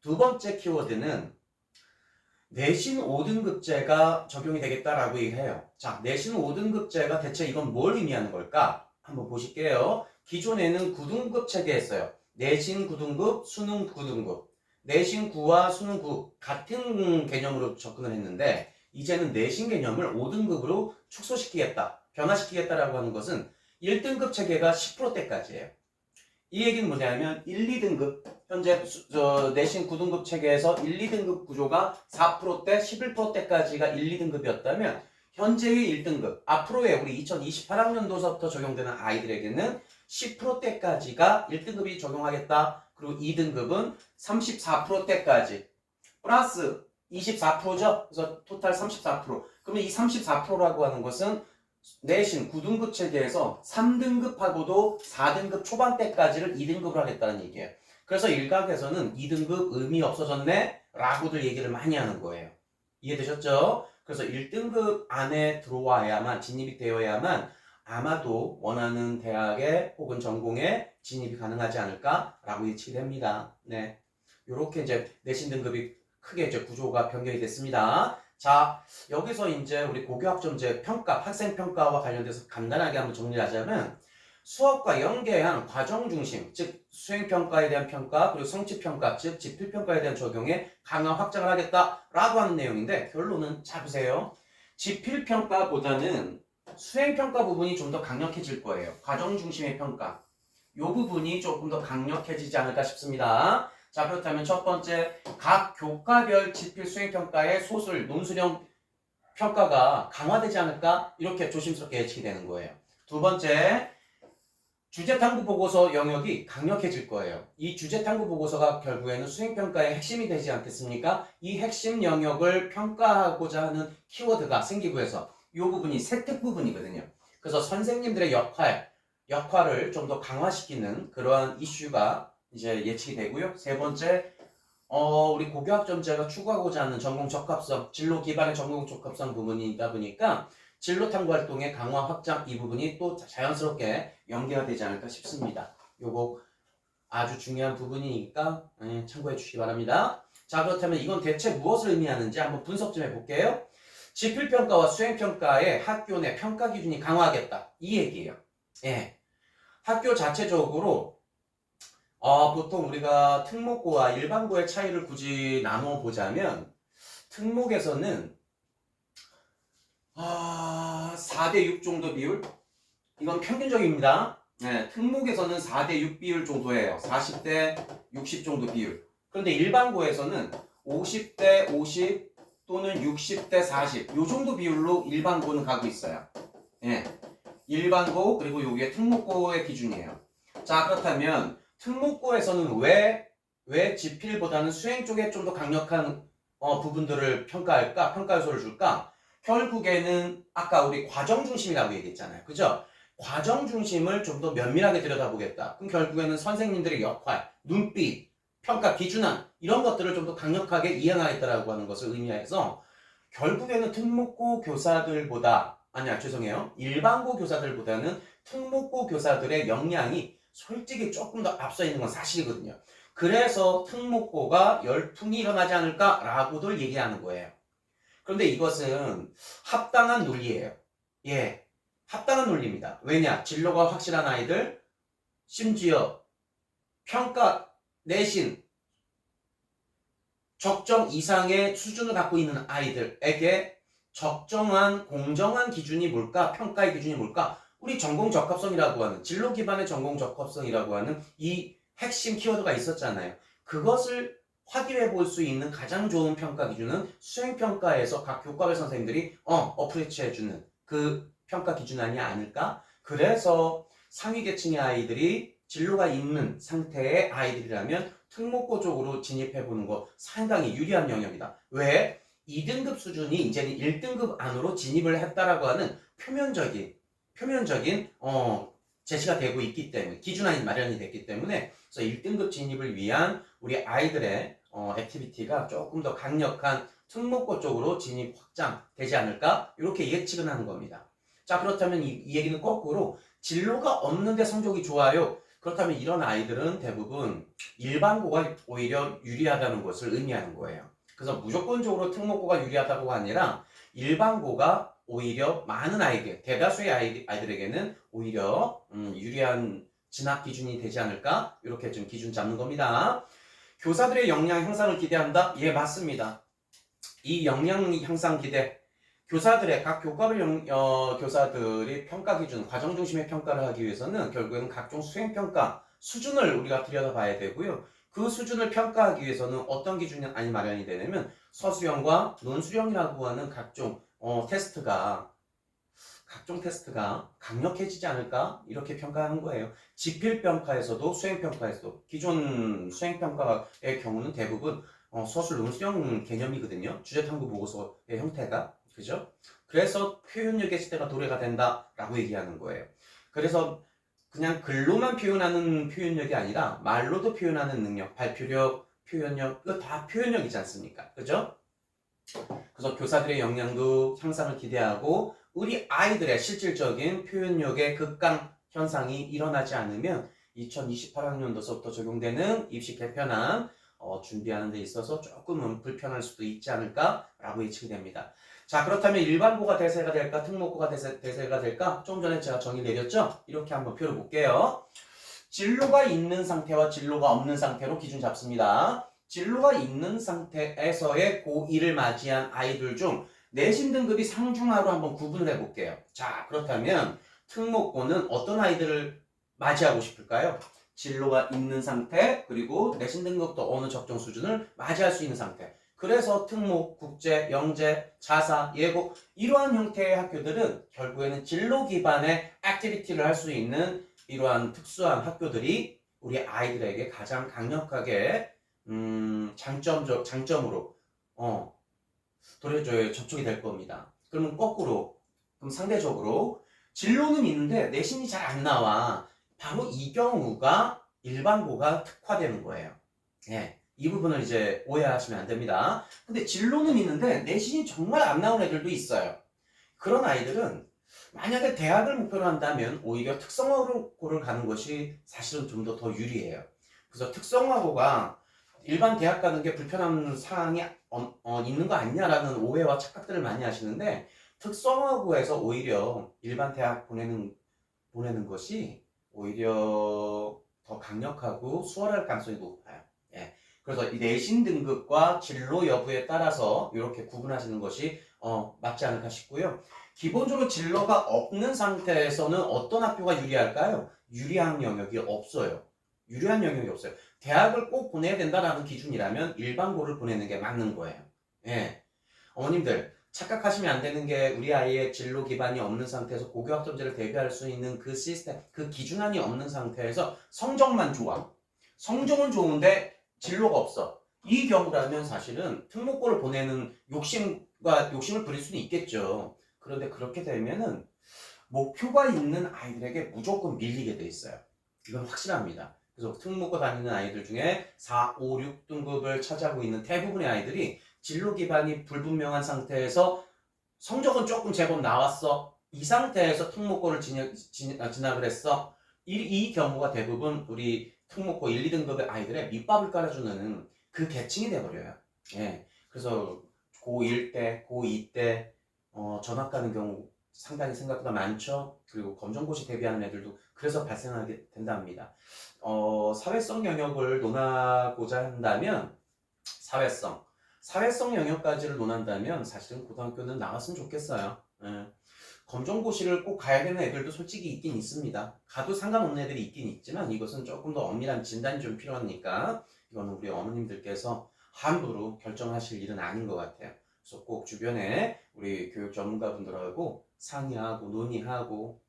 두 번째 키워드는 내신 5등급제가 적용이 되겠다라고 얘기해요. 자, 내신 5등급제가 대체 이건 뭘 의미하는 걸까? 한번 보실게요. 기존에는 9등급 체계였어요. 내신 9등급, 수능 9등급. 내신 9와 수능 9 같은 개념으로 접근을 했는데 이제는 내신 개념을 5등급으로 축소시키겠다, 변화시키겠다라고 하는 것은 1등급 체계가 10%대까지예요. 이 얘기는 뭐냐면 1, 2등급 현재 내신 9등급 체계에서 1, 2등급 구조가 4%대, 11%대까지가 1, 2등급이었다면 현재의 1등급, 앞으로의 우리 2028학년도서부터 적용되는 아이들에게는 10%대까지가 1등급이 적용하겠다. 그리고 2등급은 34%대까지 플러스 24%죠. 그래서 토탈 34%. 그러면 이 34%라고 하는 것은 내신 9등급 체계에서 3등급하고도 4등급 초반대까지를 2등급으로 하겠다는 얘기예요. 그래서 일각에서는 2등급 의미 없어졌네? 라고들 얘기를 많이 하는 거예요. 이해되셨죠? 그래서 1등급 안에 들어와야만, 진입이 되어야만 아마도 원하는 대학에 혹은 전공에 진입이 가능하지 않을까라고 예측이 됩니다. 네. 요렇게 이제 내신 등급이 크게 이제 구조가 변경이 됐습니다. 자, 여기서 이제 우리 고교학점제 평가, 학생평가와 관련돼서 간단하게 한번 정리를 하자면 수업과 연계한 과정 중심, 즉 수행평가에 대한 평가, 그리고 성취평가, 즉 지필평가에 대한 적용에 강화 확장을 하겠다라고 하는 내용인데 결론은 자 보세요. 지필평가보다는 수행평가 부분이 좀 더 강력해질 거예요. 과정 중심의 평가. 이 부분이 조금 더 강력해지지 않을까 싶습니다. 자, 그렇다면 첫 번째, 각 교과별 지필 수행평가의 소술, 논술형 평가가 강화되지 않을까? 이렇게 조심스럽게 예측이 되는 거예요. 두 번째, 주제탐구 보고서 영역이 강력해질 거예요. 이 주제탐구 보고서가 결국에는 수행평가의 핵심이 되지 않겠습니까? 이 핵심 영역을 평가하고자 하는 키워드가 생기고 해서 이 부분이 세특 부분이거든요. 그래서 선생님들의 역할을 좀 더 강화시키는 그러한 이슈가 이제 예측이 되고요. 세 번째, 우리 고교학점제가 추구하고자 하는 전공 적합성, 진로 기반의 전공 적합성 부분이다 보니까 진로 탐구 활동의 강화 확장 이 부분이 또 자연스럽게 연계가 되지 않을까 싶습니다. 요거 아주 중요한 부분이니까 참고해 주시기 바랍니다. 자, 그렇다면 이건 대체 무엇을 의미하는지 한번 분석 좀 해볼게요. 지필평가와 수행평가의 학교 내 평가 기준이 강화하겠다. 이 얘기예요. 예. 학교 자체적으로 보통 우리가 특목고와 일반고의 차이를 굳이 나눠 보자면 특목에서는 4대 6 정도 비율? 이건 평균적입니다. 네, 특목에서는 4대 6 비율 정도예요. 40대 60 정도 비율. 그런데 일반고에서는 50대 50 또는 60대 40 요 정도 비율로 일반고는 가고 있어요. 네, 일반고 그리고 요게 특목고의 기준이에요. 자, 그렇다면 특목고에서는 왜 지필보다는 수행 쪽에 좀 더 강력한 부분들을 평가할까? 평가 요소를 줄까? 결국에는 아까 우리 과정 중심이라고 얘기했잖아요. 그죠? 과정 중심을 좀 더 면밀하게 들여다보겠다. 그럼 결국에는 선생님들의 역할, 눈빛, 평가 기준안 이런 것들을 좀 더 강력하게 이행하겠다라고 하는 것을 의미해서 결국에는 특목고 교사들보다 일반고 교사들보다는 특목고 교사들의 역량이 솔직히 조금 더 앞서 있는 건 사실이거든요. 그래서 특목고가 열풍이 일어나지 않을까라고들 얘기하는 거예요. 그런데 이것은 합당한 논리예요. 예, 합당한 논리입니다. 왜냐? 진로가 확실한 아이들, 심지어 평가, 내신, 적정 이상의 수준을 갖고 있는 아이들에게 적정한 공정한 기준이 뭘까? 평가의 기준이 뭘까? 우리 전공 적합성이라고 하는 진로 기반의 전공 적합성이라고 하는 이 핵심 키워드가 있었잖아요. 그것을 확인해 볼 수 있는 가장 좋은 평가 기준은 수행평가에서 각 교과별 선생님들이 어프로치해 주는 그 평가 기준안이 아닐까? 그래서 상위 계층의 아이들이 진로가 있는 상태의 아이들이라면 특목고 쪽으로 진입해 보는 거 상당히 유리한 영역이다. 왜? 2등급 수준이 이제는 1등급 안으로 진입을 했다라고 하는 표면적인 제시가 되고 있기 때문에 기준안이 마련이 됐기 때문에 그래서 1등급 진입을 위한 우리 아이들의 액티비티가 조금 더 강력한 특목고 쪽으로 진입 확장되지 않을까 이렇게 예측은 하는 겁니다. 자, 그렇다면 이 얘기는 거꾸로 진로가 없는데 성적이 좋아요. 그렇다면 이런 아이들은 대부분 일반고가 오히려 유리하다는 것을 의미하는 거예요. 그래서 무조건적으로 특목고가 유리하다고가 아니라 일반고가 오히려 많은 아이들, 대다수의 아이들에게는 오히려 유리한 진학 기준이 되지 않을까? 이렇게 좀 기준 잡는 겁니다. 교사들의 역량 향상을 기대한다? 예, 맞습니다. 이 역량 향상 기대, 교사들의 각 교과별 교사들이 평가 기준, 과정 중심의 평가를 하기 위해서는 결국에는 각종 수행 평가 수준을 우리가 들여다봐야 되고요. 그 수준을 평가하기 위해서는 어떤 기준이 마련이 되냐면 서술형과 논술형이라고 하는 각종 테스트가 강력해지지 않을까? 이렇게 평가하는 거예요. 지필평가에서도 수행평가에서도 기존 수행평가의 경우는 대부분 서술 논술형 개념이거든요. 주제탐구 보고서의 형태가. 그죠? 그래서 표현력의 시대가 도래가 된다라고 얘기하는 거예요. 그래서 그냥 글로만 표현하는 표현력이 아니라 말로도 표현하는 능력, 발표력, 표현력, 이거 다 표현력이지 않습니까? 그죠? 그래서 교사들의 역량도 향상을 기대하고 우리 아이들의 실질적인 표현력의 극강 현상이 일어나지 않으면 2028학년도서부터 적용되는 입시 개편안 준비하는 데 있어서 조금은 불편할 수도 있지 않을까라고 예측이 됩니다. 자, 그렇다면 일반고가 대세가 될까? 특목고가 대세가 될까? 좀 전에 제가 정의 내렸죠? 이렇게 한번 표를 볼게요. 진로가 있는 상태와 진로가 없는 상태로 기준 잡습니다. 진로가 있는 상태에서의 고2를 맞이한 아이들 중 내신 등급이 상중하로 한번 구분을 해볼게요. 자, 그렇다면 특목고는 어떤 아이들을 맞이하고 싶을까요? 진로가 있는 상태, 그리고 내신 등급도 어느 적정 수준을 맞이할 수 있는 상태. 그래서 특목, 국제, 영재, 자사, 예고 이러한 형태의 학교들은 결국에는 진로 기반의 액티비티를 할 수 있는 이러한 특수한 학교들이 우리 아이들에게 가장 강력하게 장점으로 접촉이 될 겁니다. 그러면 거꾸로, 그럼 상대적으로 진로는 있는데 내신이 잘 안 나와. 바로 이 경우가 일반고가 특화되는 거예요. 예. 이 부분을 이제 오해하시면 안 됩니다. 근데 진로는 있는데 내신이 정말 안 나온 애들도 있어요. 그런 아이들은 만약에 대학을 목표로 한다면 오히려 특성화고를 가는 것이 사실은 좀 더 유리해요. 그래서 특성화고가 일반 대학 가는 게 불편한 사항이 있는 거 아니냐라는 오해와 착각들을 많이 하시는데 특성화고에서 오히려 일반 대학 보내는 것이 오히려 더 강력하고 수월할 가능성이 높아요. 예. 그래서 이 내신 등급과 진로 여부에 따라서 이렇게 구분하시는 것이 맞지 않을까 싶고요. 기본적으로 진로가 없는 상태에서는 어떤 학교가 유리할까요? 유리한 영역이 없어요. 유리한 영역이 없어요. 대학을 꼭 보내야 된다라는 기준이라면 일반고를 보내는 게 맞는 거예요. 예. 어머님들 착각하시면 안 되는 게 우리 아이의 진로 기반이 없는 상태에서 고교학점제를 대비할 수 있는 그 시스템, 그 기준안이 없는 상태에서 성적만 좋아. 성적은 좋은데 진로가 없어. 이 경우라면 사실은 특목고를 보내는 욕심을 부릴 수는 있겠죠. 그런데 그렇게 되면은 목표가 있는 아이들에게 무조건 밀리게 돼 있어요. 이건 확실합니다. 그래서 특목고 다니는 아이들 중에 4, 5, 6등급을 차지하고 있는 대부분의 아이들이 진로 기반이 불분명한 상태에서 성적은 조금 제법 나왔어. 이 상태에서 특목고를 진학을 했어. 이 경우가 대부분 우리 특목고 1, 2등급의 아이들의 밑밥을 깔아주는 그 계층이 돼버려요. 예. 그래서 고1 때, 고2 때 전학 가는 경우 상당히 생각보다 많죠. 그리고 검정고시 대비하는 애들도 그래서 발생하게 된답니다. 사회성 영역을 논하고자 한다면 사회성 영역까지를 논한다면 사실은 고등학교는 나왔으면 좋겠어요. 예. 검정고시를 꼭 가야 되는 애들도 솔직히 있긴 있습니다. 가도 상관없는 애들이 있긴 있지만 이것은 조금 더 엄밀한 진단이 좀 필요하니까 이거는 우리 어머님들께서 함부로 결정하실 일은 아닌 것 같아요. 그래서 꼭 주변에 우리 교육 전문가분들하고 상의하고 논의하고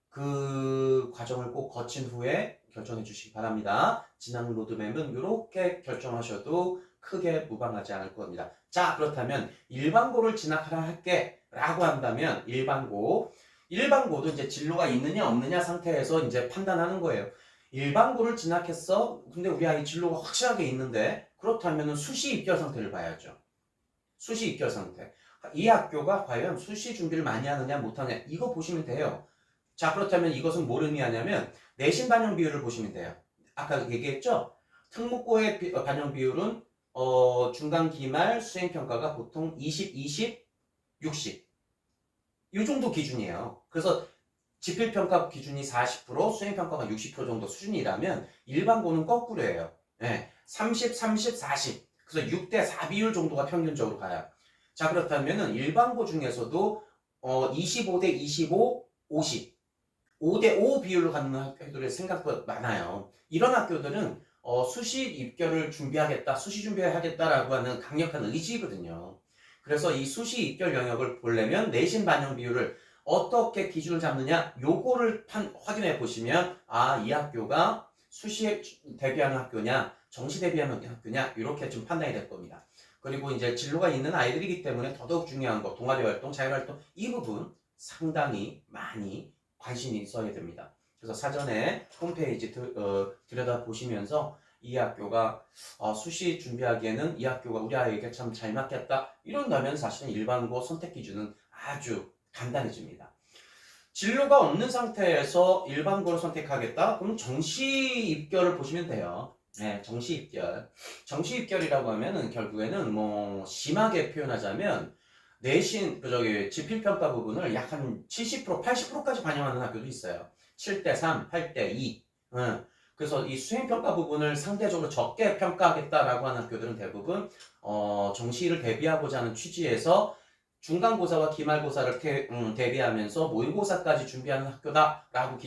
그 과정을 꼭 거친 후에 결정해 주시기 바랍니다. 진학 로드맵은 이렇게 결정하셔도 크게 무방하지 않을 겁니다. 자, 그렇다면 일반고를 진학하라 할게 라고 한다면 일반고도 이제 진로가 있느냐 없느냐 상태에서 이제 판단하는 거예요. 일반고를 진학했어. 근데 우리 아이 진로가 확실하게 있는데 그렇다면 수시 입결 상태를 봐야죠. 수시 입결 상태. 이 학교가 과연 수시 준비를 많이 하느냐 못하느냐 이거 보시면 돼요. 자, 그렇다면 이것은 뭘 의미하냐면 내신 반영 비율을 보시면 돼요. 아까 얘기했죠? 특목고의 반영 비율은 중간 기말 수행 평가가 보통 20, 20, 60. 이 정도 기준이에요. 그래서 지필평가 기준이 40%, 수행평가가 60% 정도 수준이라면 일반고는 거꾸로예요. 네, 30, 30, 40. 그래서 6대 4 비율 정도가 평균적으로 가요. 자, 그렇다면은 일반고 중에서도 25대 25, 50. 5대 5 비율로 가는 학교들이 생각보다 많아요. 이런 학교들은 수시 입결을 준비하겠다, 수시 준비하겠다라고 하는 강력한 의지거든요. 그래서 이 수시 입결 영역을 보려면 내신 반영 비율을 어떻게 기준을 잡느냐, 요거를 확인해 보시면 이 학교가 수시에 대비하는 학교냐, 정시 대비하는 학교냐, 이렇게 좀 판단이 될 겁니다. 그리고 이제 진로가 있는 아이들이기 때문에 더더욱 중요한 거, 동아리 활동, 자율활동, 이 부분 상당히 많이 관심이 있어야 됩니다. 그래서 사전에 홈페이지 들여다보시면서 이 학교가 수시 준비하기에는 이 학교가 우리 아이에게 참 잘 맞겠다 이런다면 사실은 일반고 선택 기준은 아주 간단해집니다. 진로가 없는 상태에서 일반고를 선택하겠다? 그럼 정시 입결을 보시면 돼요. 네, 정시 입결. 정시 입결이라고 하면은 결국에는 뭐 심하게 표현하자면 내신 지필평가 부분을 약 한 70%, 80%까지 반영하는 학교도 있어요. 7대 3, 8대 2. 그래서 이 수행평가 부분을 상대적으로 적게 평가하겠다라고 하는 학교들은 대부분 정시를 대비하고자 하는 취지에서 중간고사와 기말고사를 대비하면서 모의고사까지 준비하는 학교다라고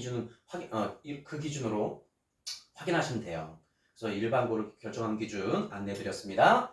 그 기준으로 확인하시면 돼요. 그래서 일반고를 결정한 기준 안내드렸습니다.